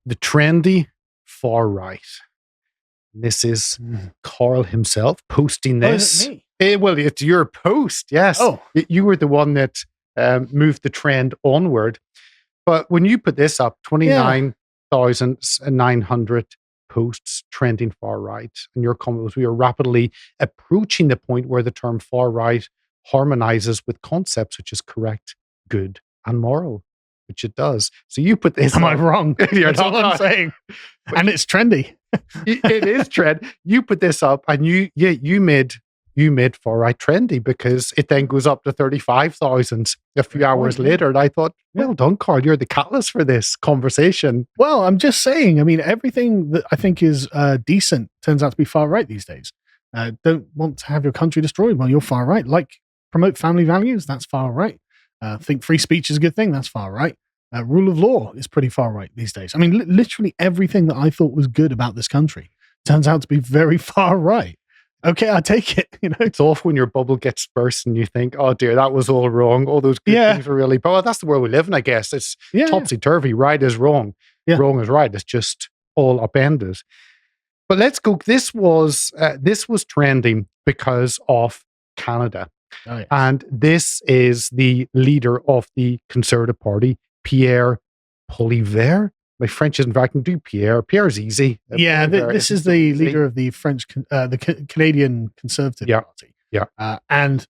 The Trendy Far Right. This is Carl himself posting this. Is it me? Well, it's your post, yes. Oh. You were the one that moved the trend onward. But when you put this up, 29,900 posts trending far right, and your comment was, we are rapidly approaching the point where the term far right harmonizes with concepts which is correct, good, and moral, which it does. So you put this Am up. I wrong? That's all I'm saying. And it's trendy. It is trend. You put this up, and you made far right trendy, because it then goes up to 35,000 a few hours later. And I thought, well done, Carl. You're the catalyst for this conversation. Well, I'm just saying. I mean, everything that I think is decent turns out to be far right these days. Don't want to have your country destroyed. Well, you're far right. Like, promote family values. That's far right. Think free speech is a good thing. That's far right. Rule of law is pretty far right these days. I mean, literally everything that I thought was good about this country turns out to be very far right. Okay, I take it. It's awful when your bubble gets burst and you think, "Oh dear, that was all wrong. All those good things were really." But that's the world we live in, I guess. It's topsy turvy. Right is wrong. Wrong is right. It's just all upended. But let's go. This was trending because of Canada, and this is the leader of the Conservative Party, Pierre Poilievre. My French isn't very, I can do Pierre. Pierre's easy. This is the leader of the Canadian Conservative Party. Yeah. And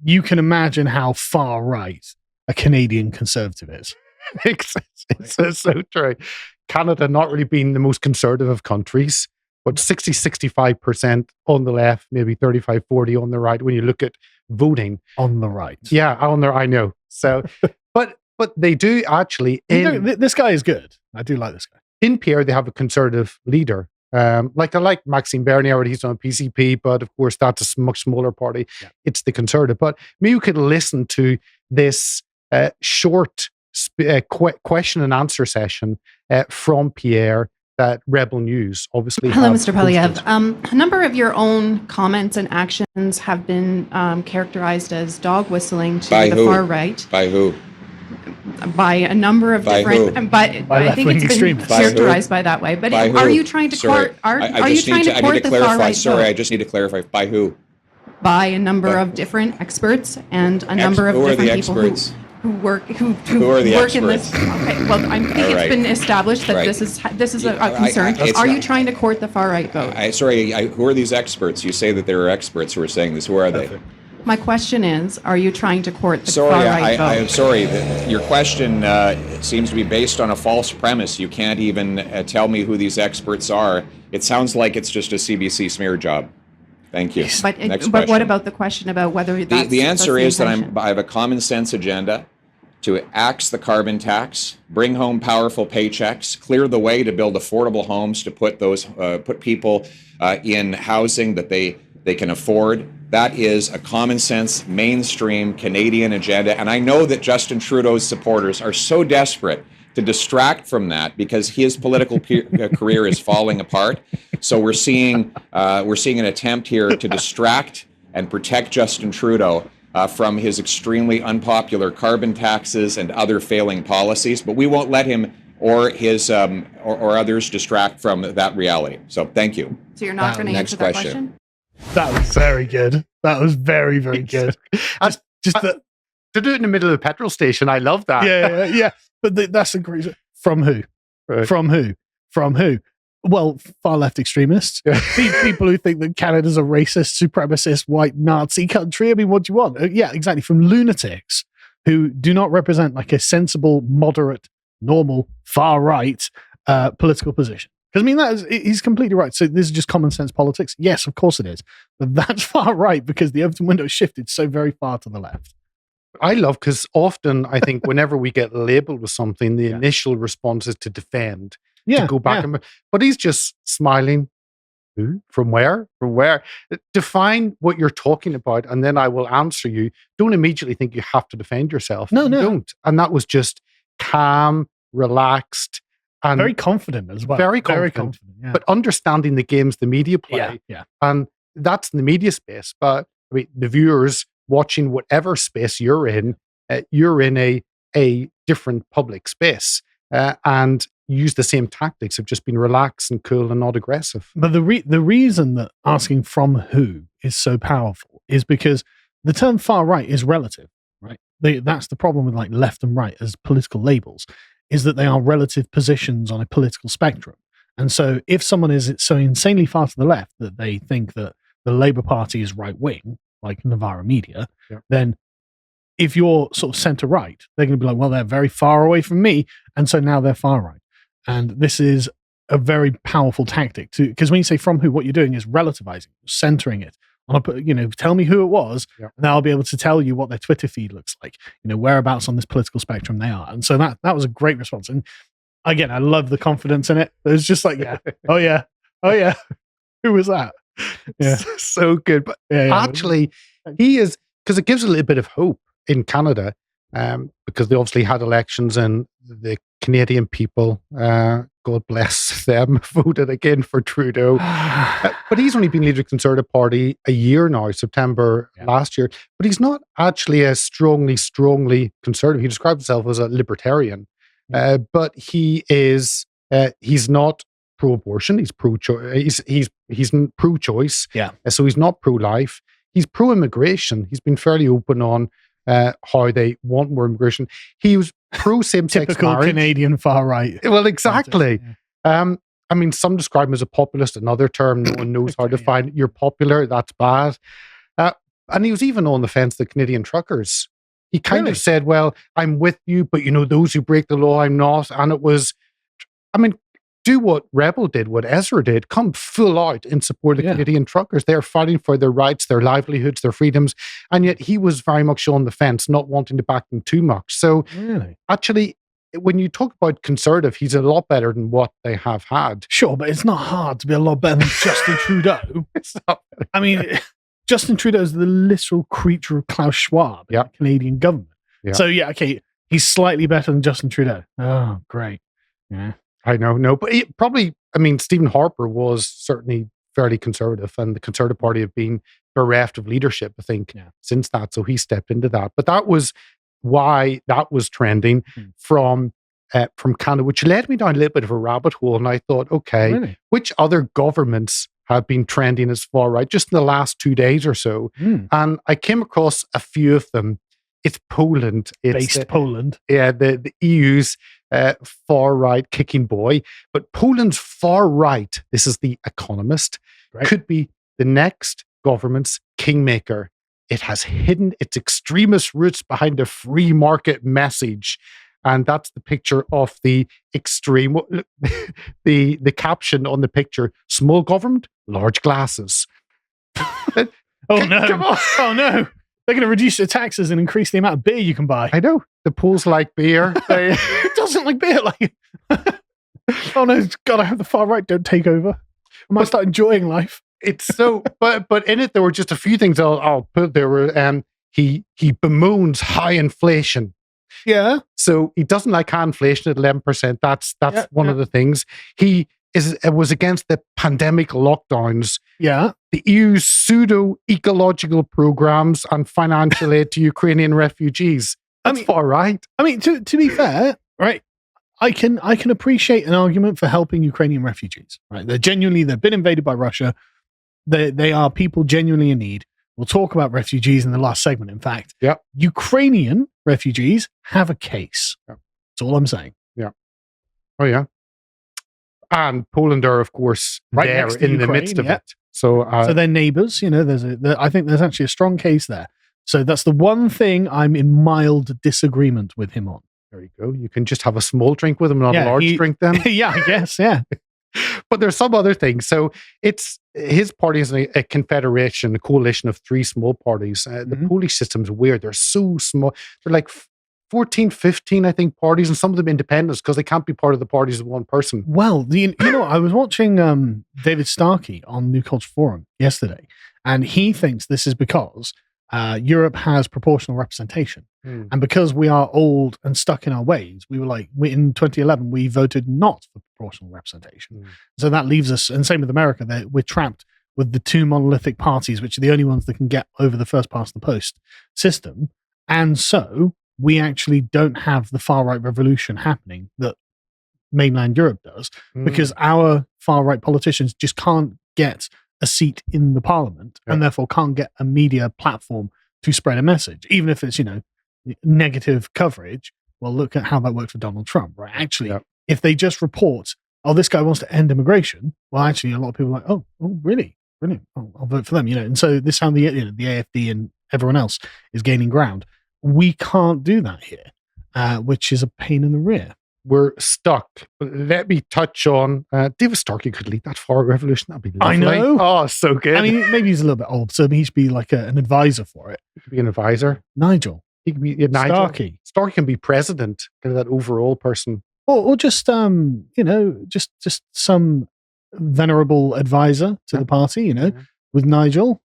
you can imagine how far right a Canadian Conservative is. It's so true. Canada not really being the most conservative of countries, but 65% on the left, maybe 35-40 on the right when you look at voting. On the right. Yeah, on there, I know. So, but they do actually... This guy is good. I do like this guy. In Pierre, they have a conservative leader. I like Maxime Bernier, he's on PCP, but of course that's a much smaller party. Yeah. It's the Conservative. But maybe you could listen to this short question and answer session from Pierre that Rebel News obviously. Hello, Mr. Poilievre. A number of your own comments and actions have been characterized as dog whistling to the far right. By who? By a number of different, but I think it's been characterized by that way. But are you trying to court? Are you trying to court the far right? Sorry, I just need to clarify. By who? By a number of different experts and a number of different people who work in this. Okay, well, I think it's been established that this is a concern. Are you trying to court the far right vote? Who are these experts? You say that there are experts who are saying this. Who are they? My question is, are you trying to court the far right vote? I'm sorry. Your question seems to be based on a false premise. You can't even tell me who these experts are. It sounds like it's just a CBC smear job. Thank you. But what about the question about whether that's the answer is that intention? I have a common sense agenda to axe the carbon tax, bring home powerful paychecks, clear the way to build affordable homes, to put people in housing that they can afford. That is a common sense, mainstream Canadian agenda. And I know that Justin Trudeau's supporters are so desperate to distract from that because his political career is falling apart. So we're seeing an attempt here to distract and protect Justin Trudeau from his extremely unpopular carbon taxes and other failing policies. But we won't let him or his or others distract from that reality. So thank you. So you're not going to answer that question? That was very good. That was very, very good. To do it in the middle of a petrol station, I love that. Yeah. But that's a great... From who? Right. From who? Well, far left extremists. People who think that Canada's a racist, supremacist, white Nazi country. I mean, what do you want? Yeah, exactly. From lunatics who do not represent like a sensible, moderate, normal, far right political position. Because, I mean, he's completely right. So this is just common sense politics? Yes, of course it is. But that's far right because the Overton window shifted so very far to the left. I love, because often I think whenever we get labeled with something, the initial response is to defend, to go back. But he's just smiling. Who? From where? From where? Define what you're talking about, and then I will answer you. Don't immediately think you have to defend yourself. No. Don't. And that was just calm, relaxed, and very confident as well. Very confident. Yeah. But understanding the games the media play. Yeah. And that's in the media space. But I mean, the viewers watching whatever space you're in a different public space. And used the same tactics, have just been relaxed and cool and not aggressive. But the reason that asking from who is so powerful is because the term far right is relative, right? That's the problem with like left and right as political labels, is that they are relative positions on a political spectrum. And so if someone is so insanely far to the left that they think that the Labour Party is right wing, like Novara Media, then if you're sort of centre right, they're going to be like, well, they're very far away from me, and so now they're far right. And this is a very powerful tactic because when you say from who, what you're doing is relativizing, centering it on tell me who it was, and I'll be able to tell you what their Twitter feed looks like, whereabouts on this political spectrum they are. And so that was a great response. And again, I love the confidence in it. It was just like, oh yeah, who was that? Yeah, so good. But actually, he is, because it gives a little bit of hope in Canada, because they obviously had elections and the Canadian people, God bless them, voted again for Trudeau. But he's only been leader of the Conservative Party a year now, September last year. But he's not actually a strongly conservative. He describes himself as a libertarian. But he is, he's not pro-abortion. He's pro-choice. He's pro-choice. Yeah. So he's not pro-life. He's pro-immigration. He's been fairly open on how they want more immigration. He was pro-same-sex typical marriage. Canadian far right. Well, exactly. I mean, some describe him as a populist. Another term no one knows how to define. You're popular, that's bad. And he was even on the fence with Canadian truckers. He kind of said, well, I'm with you, but those who break the law, I'm not. And it was, do what Rebel did, what Ezra did, come full out in support of Canadian truckers. They're fighting for their rights, their livelihoods, their freedoms. And yet he was very much on the fence, not wanting to back them too much. So actually, when you talk about conservative, he's a lot better than what they have had. Sure, but it's not hard to be a lot better than Justin Trudeau. It's not. Justin Trudeau is the literal creature of Klaus Schwab in the Canadian government. Yeah. So, he's slightly better than Justin Trudeau. Oh, great. Yeah. I know, no, but Stephen Harper was certainly fairly conservative, and the Conservative Party have been bereft of leadership, I think, since that. So he stepped into that. But that was why that was trending from Canada, which led me down a little bit of a rabbit hole. And I thought, okay, which other governments have been trending as far right just in the last 2 days or so? And I came across a few of them. It's Poland. Poland. Yeah, the EU's far right kicking boy. But Poland's far right, this is The Economist, could be the next government's kingmaker. It has hidden its extremist roots behind a free market message. And that's the picture of the extreme, the caption on the picture, small government, large glasses. Oh no. Oh no. They're going to reduce your taxes and increase the amount of beer you can buy. I know. The Poles like beer. It doesn't like beer. Oh no, God, I hope the far right don't take over. I might start enjoying life. It's so, but in it, there were just a few things I'll put. There were, he bemoans high inflation. Yeah. So he doesn't like high inflation at 11%. That's one of the things. He was against the pandemic lockdowns. Yeah. The EU's pseudo-ecological programs and financial aid to Ukrainian refugees. That's far right. To be fair, right, I can appreciate an argument for helping Ukrainian refugees. Right, they've been invaded by Russia. They are people genuinely in need. We'll talk about refugees in the last segment. In fact, Ukrainian refugees have a case. That's all I'm saying. Yeah. Oh yeah. And Poland are, of course, right there next to in Ukraine, the midst of it. So they're neighbors. I think there's actually a strong case there. So that's the one thing I'm in mild disagreement with him on. There you go. You can just have a small drink with him, not a large drink then. Yeah, I guess, yeah. But there's some other things. So his party is a confederation, a coalition of three small parties. The Polish system's weird. They're so small. They're like 14, 15, I think, parties, and some of them independents because they can't be part of the parties of one person. Well, I was watching David Starkey on New Culture Forum yesterday, and he thinks this is because Europe has proportional representation. And because we are old and stuck in our ways, in 2011, we voted not for proportional representation. So that leaves us, and same with America, we're trapped with the two monolithic parties, which are the only ones that can get over the first past the post system. And so we actually don't have the far right revolution happening that mainland Europe does, because our far-right politicians just can't get a seat in the parliament and therefore can't get a media platform to spread a message, even if it's, negative coverage. Well, look at how that worked for Donald Trump, right? Actually, if they just report, oh, this guy wants to end immigration, well, actually, a lot of people are like, oh, really? Brilliant. I'll vote for them, And so this is how the AFD and everyone else is gaining ground. We can't do that here, which is a pain in the rear. We're stuck. But let me touch on David Starkey could lead that far revolution. That'd be lovely. I know. Oh, so good. I mean, maybe he's a little bit old, so he should be like an advisor for it. He could be an advisor. Nigel. He could be Nigel. Starkey. Starkey can be president, kind of that overall person. Or just just some venerable advisor to the party, with Nigel.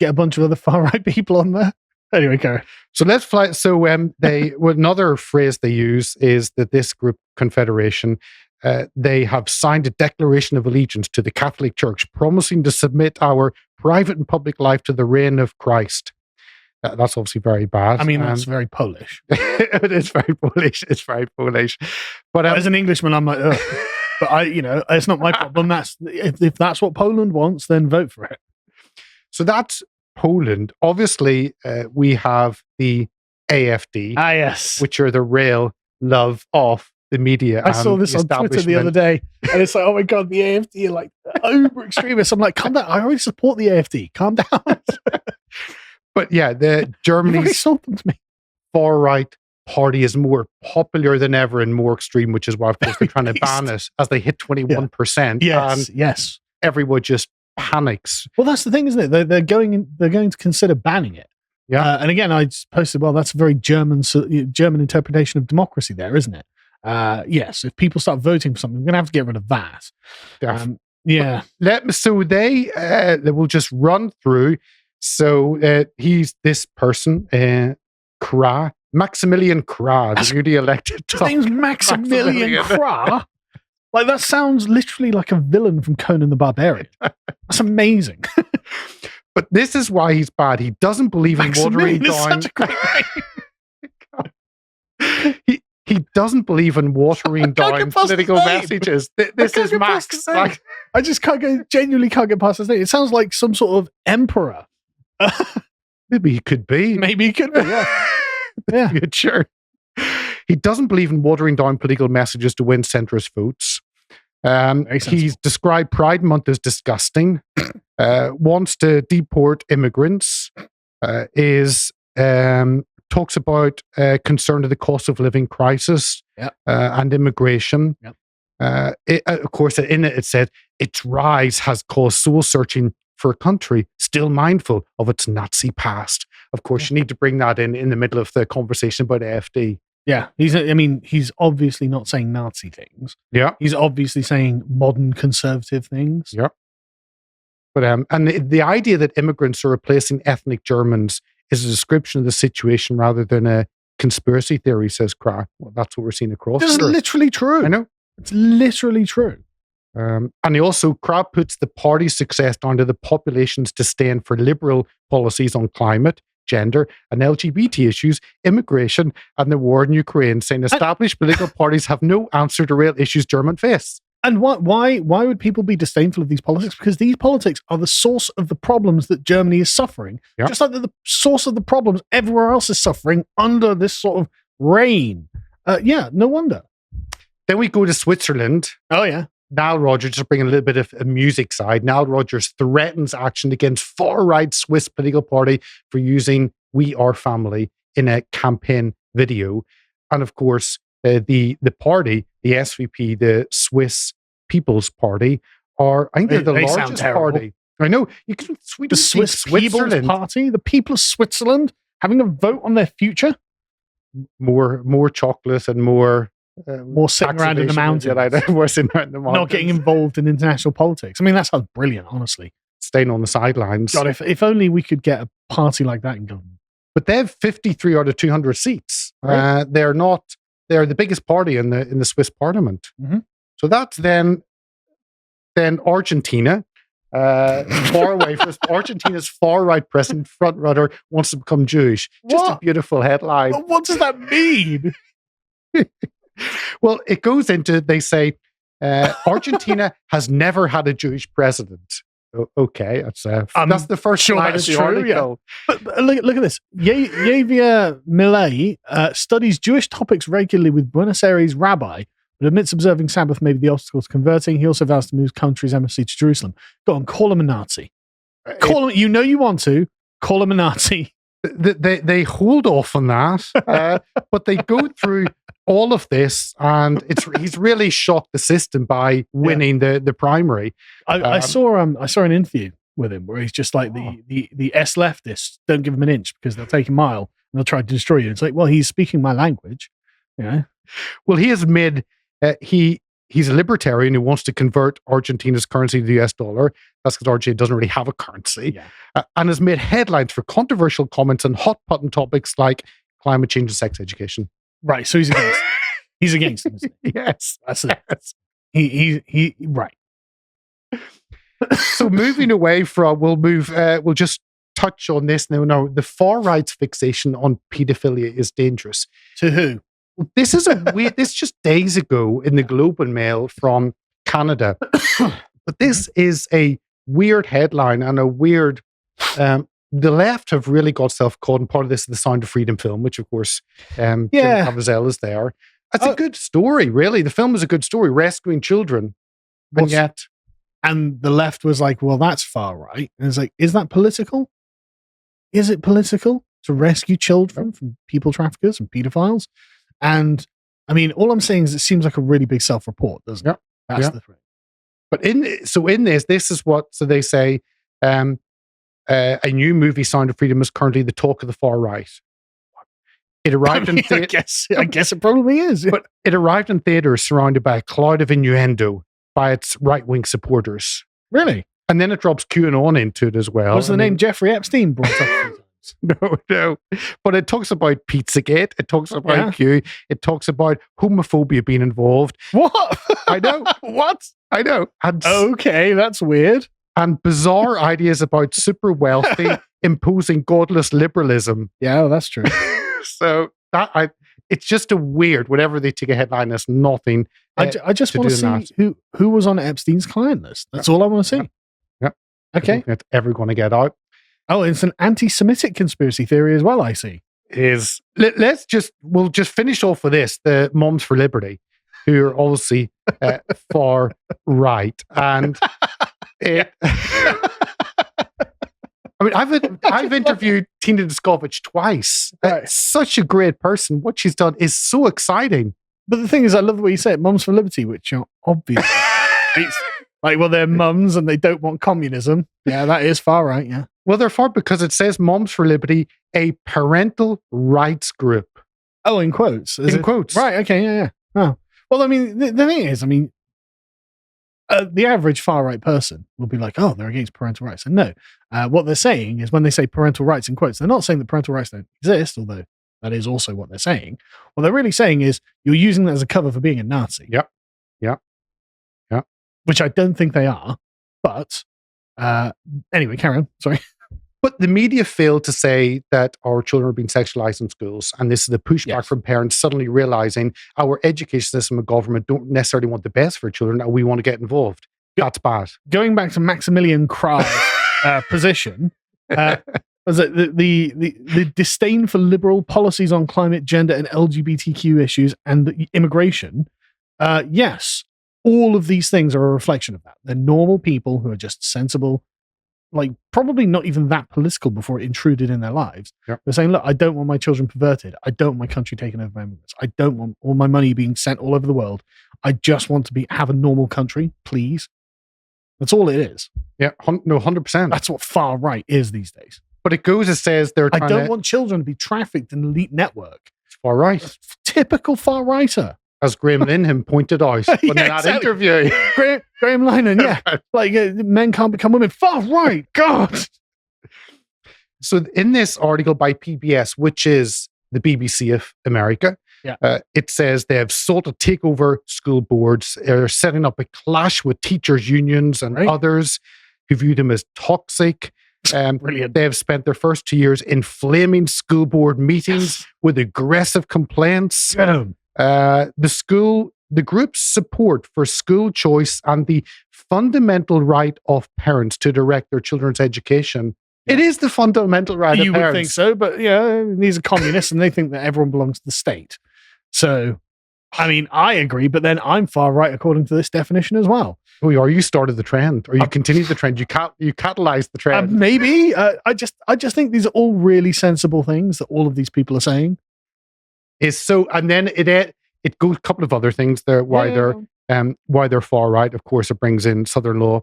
Get a bunch of other far right people on there. Anyway, Gary. So let's fly. So another phrase they use is that this group, Confederation, they have signed a declaration of allegiance to the Catholic Church, promising to submit our private and public life to the reign of Christ. That's obviously very bad. I mean, that's very Polish. It is very Polish. It's very Polish. But as an Englishman, I'm like, ugh. But it's not my problem. That's if that's what Poland wants, then vote for it. So that's Poland. Obviously, we have the AFD. Yes. Which are the real love of the media. I saw this on Twitter the other day, and it's like, oh my God, the AFD are like uber extremists. I'm like, calm down. I already support the AFD. Calm down. But yeah, the Germany's far right party is more popular than ever and more extreme, which is why, of course, they're trying to ban it as they hit 21%. Yes. Everyone just panics. Well, that's the thing, isn't it? They're going to consider banning it. Yeah. And again, I posted, well, that's a very German interpretation of democracy there, isn't it? Yes, if people start voting for something, we're going to have to get rid of that. Yeah. So they will just run through. So he's this person, Maximilian Krah, the newly elected. His name's Maximilian Krah. Like, that sounds literally like a villain from Conan the Barbarian. That's amazing. But this is why he's bad. He doesn't believe in watering down. Such a great name. He doesn't believe in watering down political messages. This is Max. I just genuinely can't get past his name. It sounds like some sort of emperor. Maybe he could be. Yeah. Sure. He doesn't believe in watering down political messages to win centrist votes. He's described Pride Month as disgusting. Wants to deport immigrants. Talks about concern of the cost of living crisis and immigration. Of course, in it said its rise has caused soul searching for a country still mindful of its Nazi past. Of course, you need to bring that in the middle of the conversation about AFD. Yeah, he's obviously not saying Nazi things. Yeah, he's obviously saying modern conservative things. Yeah, but and the idea that immigrants are replacing ethnic Germans is a description of the situation rather than a conspiracy theory, says Krah. Well, that's what we're seeing across. It's literally true. I know. It's literally true. And he also, Krah puts the party's success down to the population's disdain for liberal policies on climate, gender, and LGBT issues, immigration, and the war in Ukraine, saying established political parties have no answer to real issues Germans face. And why would people be disdainful of these politics? Because these politics are the source of the problems that Germany is suffering. Yep. Just like the source of the problems everywhere else is suffering under this sort of reign. No wonder. Then we go to Switzerland. Oh, yeah. Nile Rodgers, just bringing a little bit of a music side. Nile Rodgers threatens action against far-right Swiss political party for using We Are Family in a campaign video. And of course, the party, the SVP, the Swiss People's Party, I think they're the largest party. I know. The Swiss People's Party, the people of Switzerland, having a vote on their future? More chocolate and more sitting around in the mountains. More sitting around in the mountains. Not getting involved in international politics. I mean, that sounds brilliant, honestly. Staying on the sidelines. God, if only we could get a party like that in government. But they have 53 out of 200 seats. Right. They're the biggest party in the Swiss parliament. Mm-hmm. So that's then Argentina. Far away from Argentina's far-right president frontrunner wants to become Jewish. Just a beautiful headline. What does that mean? Well, it goes into, they say, Argentina has never had a Jewish president. Okay, that's the first slide of the article. Yeah. But look at this. Javier Milei studies Jewish topics regularly with Buenos Aires rabbi, but admits observing Sabbath may be the obstacle to converting. He also vows to move country's embassy to Jerusalem. Go on, call him a Nazi. Call him. You know you want to call him a Nazi. They hold off on that, but they go through all of this, and he's really shocked the system by winning the primary. I saw an interview with him where he's just like the S leftists don't give him an inch because they'll take a mile and they'll try to destroy you. It's like, well, he's speaking my language, you know. Well, he has made he's a libertarian who wants to convert Argentina's currency to the US dollar. That's because Argentina doesn't really have a currency, and has made headlines for controversial comments on hot button topics like climate change and sex education. Right, so he's against. He's against them. Yes, that's it. He right. So moving away from, we'll just touch on this now. No, the far right's fixation on paedophilia is dangerous. To who? This is this is just days ago in the Globe and Mail from Canada, but this is a weird headline and a weird. The left have really got self-caught, and part of this is the Sound of Freedom film, which of course, Jim Caviezel is there. It's a good story, really. The film is a good story, rescuing children, and the left was like, "Well, that's far right," and it's like, "Is that political? Is it political to rescue children from people traffickers and pedophiles?" And I mean, all I'm saying is, it seems like a really big self-report, doesn't it? That's the thing. But in this is what they say. A new movie, Sound of Freedom, is currently the talk of the far right. It arrived in theaters. I guess it probably is. But it arrived in theaters surrounded by a cloud of innuendo by its right-wing supporters. Really? And then it drops QAnon into it as well. Was the name Jeffrey Epstein brought up a few times? No. But it talks about Pizzagate. It talks about Q. It talks about homophobia being involved. What? I know. What? I know. Okay, that's weird. And bizarre ideas about super wealthy imposing godless liberalism. Yeah, well, that's true. So it's just a weird, whenever they take a headline, there's nothing. I just want to see who was on Epstein's client list. That's all I want to see. Yeah. Okay. It's ever going to get out. Oh, it's an anti-Semitic conspiracy theory as well, I see. We'll just finish off with this, the Moms for Liberty, who are obviously far right. And I mean, I've interviewed Tina Descovich twice. Right. Such a great person. What she's done is so exciting. But the thing is, I love the way you say it, Moms for Liberty, which are obviously like, well, they're mums and they don't want communism. Yeah, that is far right, yeah. Well, they're far because it says Moms for Liberty, a parental rights group. Oh, in quotes. In quotes. Right, okay, yeah. Oh. Well, I mean, the thing is, the average far-right person will be like, oh, they're against parental rights. And no, what they're saying is when they say parental rights in quotes, they're not saying that parental rights don't exist, although that is also what they're saying. What they're really saying is you're using that as a cover for being a Nazi. Yep. Which I don't think they are. But anyway, carry on. Sorry. But the media failed to say that our children are being sexualized in schools. And this is the pushback from parents suddenly realizing our education system and government don't necessarily want the best for children and we want to get involved. That's bad. Going back to Maximilian Krah's position, was it the disdain for liberal policies on climate, gender, and LGBTQ issues and immigration? Yes, all of these things are a reflection of that. They're normal people who are just sensible, like probably not even that political before it intruded in their lives. Yep. They're saying, look, I don't want my children perverted. I don't want my country taken over by immigrants. I don't want all my money being sent all over the world. I just want to have a normal country, please. That's all it is. Yeah, 100%. That's what far right is these days. But it goes, it says they're I don't want children to be trafficked in an elite network. It's far right. Typical far righter. As Graham Linham pointed out in that interview. Graham Linham, yeah. Like, men can't become women. Far right, God. So in this article by PBS, which is the BBC of America, it says they have sought to take over school boards. They're setting up a clash with teachers' unions and others who view them as toxic. Brilliant. They have spent their first 2 years inflaming school board meetings with aggressive complaints. Get 'em. The group's support for school choice and the fundamental right of parents to direct their children's education. It is the fundamental right of parents. You would think so, but these are communists and they think that everyone belongs to the state. So, I mean, I agree, but then I'm far right according to this definition as well. Oh, you started the trend, or you continued the trend. You catalyzed the trend. Maybe. I just think these are all really sensible things that all of these people are saying. And then it goes a couple of other things there why they're far right. Of course, it brings in Southern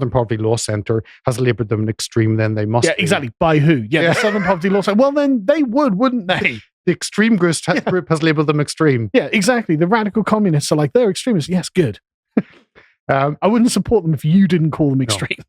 Poverty Law Centre has labelled them an extreme. Then they must. Yeah, exactly. By who? Yeah, the Southern Poverty Law Centre. Well, then they wouldn't they? The extreme group has labelled them extreme. Yeah, exactly. The radical communists are like, they're extremists. Yes, good. I wouldn't support them if you didn't call them extreme. No.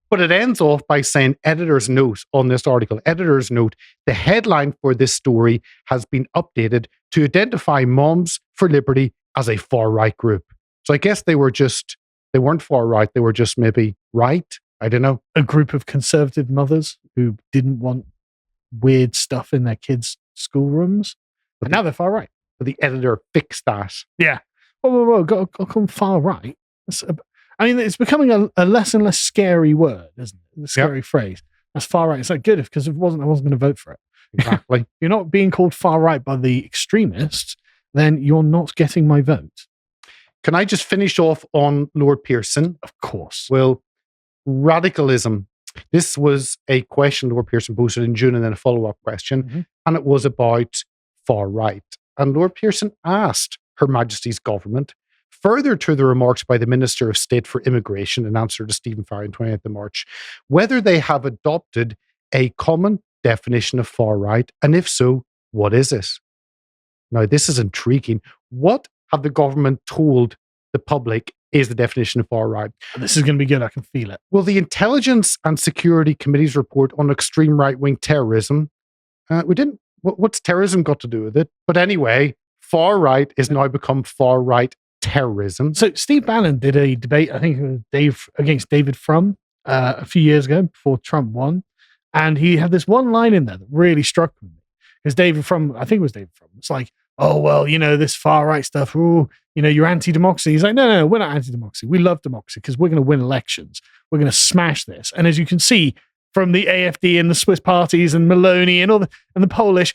But it ends off by saying, editor's note on this article, editor's note, the headline for this story has been updated to identify Moms for Liberty as a far-right group. So I guess they weren't far-right, they were just maybe right. I don't know. A group of conservative mothers who didn't want weird stuff in their kids' schoolrooms. But now they're far-right. But the editor fixed that. Yeah. Whoa, got to come far-right. It's becoming a less and less scary word, isn't it? The scary phrase. That's far right. It's like good because if it wasn't, I wasn't going to vote for it. Exactly. You're not being called far right by the extremists, then you're not getting my vote. Can I just finish off on Lord Pearson? Of course. Well, radicalism. This was a question Lord Pearson posted in June and then a follow-up question, and it was about far right. And Lord Pearson asked Her Majesty's government, further to the remarks by the Minister of State for Immigration in answer to Stephen Farr on 28th of March, whether they have adopted a common definition of far right, and if so, what is it? Now, this is intriguing. What have the government told the public is the definition of far right? This is going to be good. I can feel it. Well, the Intelligence and Security Committee's report on extreme right-wing terrorism, what's terrorism got to do with it? But anyway, far right is now become far right terrorism. So Steve Bannon did a debate, I think it was against David Frum a few years ago before Trump won. And he had this one line in there that really struck me. Because David Frum, I think it was David Frum, it's like, oh, well, this far right stuff, you're anti-democracy. He's like, no, we're not anti-democracy. We love democracy because we're going to win elections. We're going to smash this. And as you can see from the AfD and the Swiss parties and Maloney and the Polish,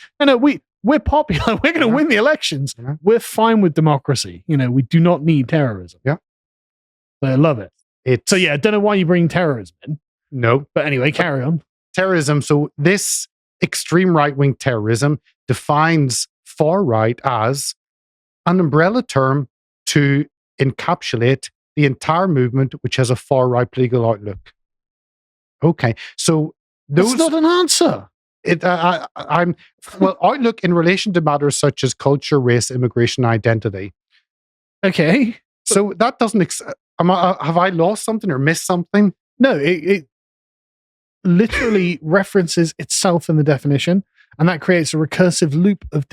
we're popular. We're going to win the elections. We're fine with democracy. We do not need terrorism. Yeah. So I love it. So I don't know why you bring terrorism in. No. But anyway, carry on. Terrorism. So this extreme right-wing terrorism defines far right as an umbrella term to encapsulate the entire movement which has a far right political outlook. Okay. So that's not an answer. Outlook in relation to matters such as culture, race, immigration, identity. Okay. So that doesn't, have I lost something or missed something? No, it literally references itself in the definition, and that creates a recursive loop of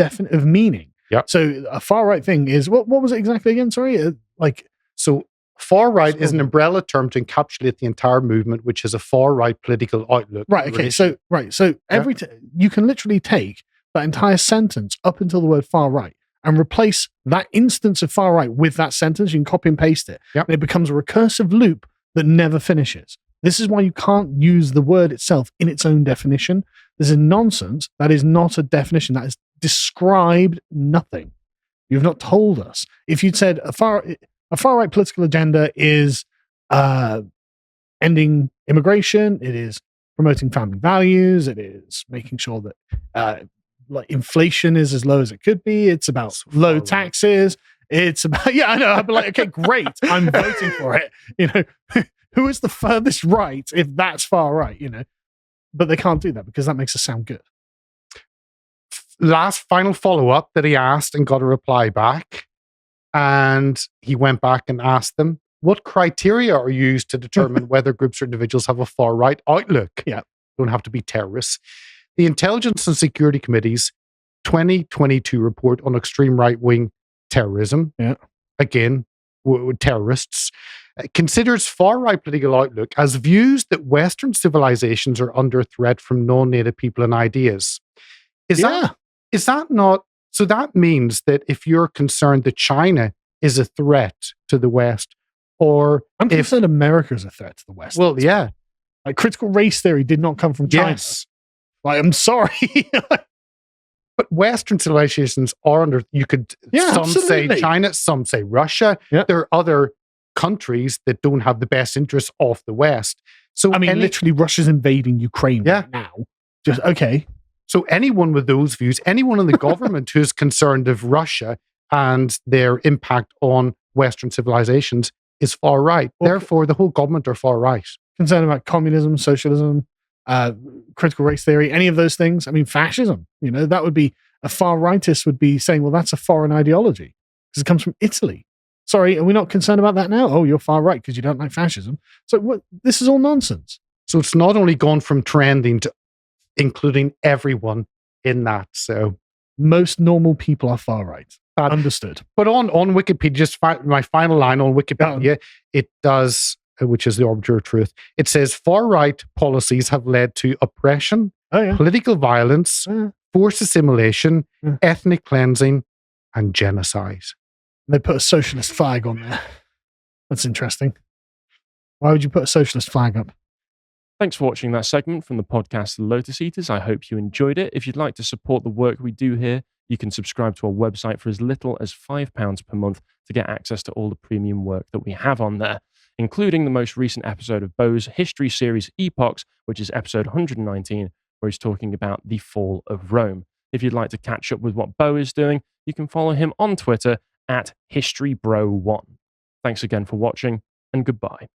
meaning. Yeah. So a far right thing is, what was it exactly again? Sorry? So far right is an umbrella term to encapsulate the entire movement, which has a far right political outlook. Right. Okay. So you can literally take that entire sentence up until the word far right and replace that instance of far right with that sentence. You can copy and paste it. Yep. And it becomes a recursive loop that never finishes. This is why you can't use the word itself in its own definition. This is nonsense. That is not a definition. That has described nothing. You've not told us. If you'd said a far right political agenda is ending immigration, it is promoting family values, it is making sure that inflation is as low as it could be, it's about low taxes, it's about I know, I'd be like, okay, great, I'm voting for it. Who is the furthest right if that's far right? But they can't do that because that makes us sound good. Last final follow-up that he asked and got a reply back. And he went back and asked them, what criteria are used to determine whether groups or individuals have a far right outlook? Yeah. Don't have to be terrorists. The Intelligence and Security Committee's 2022 report on extreme right-wing terrorism, again, terrorists, considers far right political outlook as views that Western civilizations are under threat from non-native people and ideas. Is that not So that means that if you're concerned that China is a threat to the West, or I'm concerned America is a threat to the West. Well, yeah. Like critical race theory did not come from China. Yes. Like, I'm sorry. But Western civilizations are under, some absolutely. say China, some say Russia. Yeah. There are other countries that don't have the best interests of the West. So literally Russia's invading Ukraine right now. Just, okay. So anyone with those views, anyone in the government who's concerned of Russia and their impact on Western civilizations is far right. Okay. Therefore, the whole government are far right. Concerned about communism, socialism, critical race theory, any of those things. I mean, fascism, that would be, a far rightist would be saying, well, that's a foreign ideology because it comes from Italy. Sorry, are we not concerned about that now? Oh, you're far right because you don't like fascism. So this is all nonsense. So it's not only gone from trending to including everyone in that. So most normal people are far right. Understood. But on Wikipedia, just my final line on Wikipedia, it does, which is the arbiter of truth, it says far right policies have led to oppression, political violence, forced assimilation, ethnic cleansing, and genocide. They put a socialist flag on there. That's interesting. Why would you put a socialist flag up? Thanks for watching that segment from the podcast The Lotus Eaters. I hope you enjoyed it. If you'd like to support the work we do here, you can subscribe to our website for as little as £5 per month to get access to all the premium work that we have on there, including the most recent episode of Beau's history series Epochs, which is episode 119, where he's talking about the fall of Rome. If you'd like to catch up with what Beau is doing, you can follow him on Twitter at HistoryBro1. Thanks again for watching, and goodbye.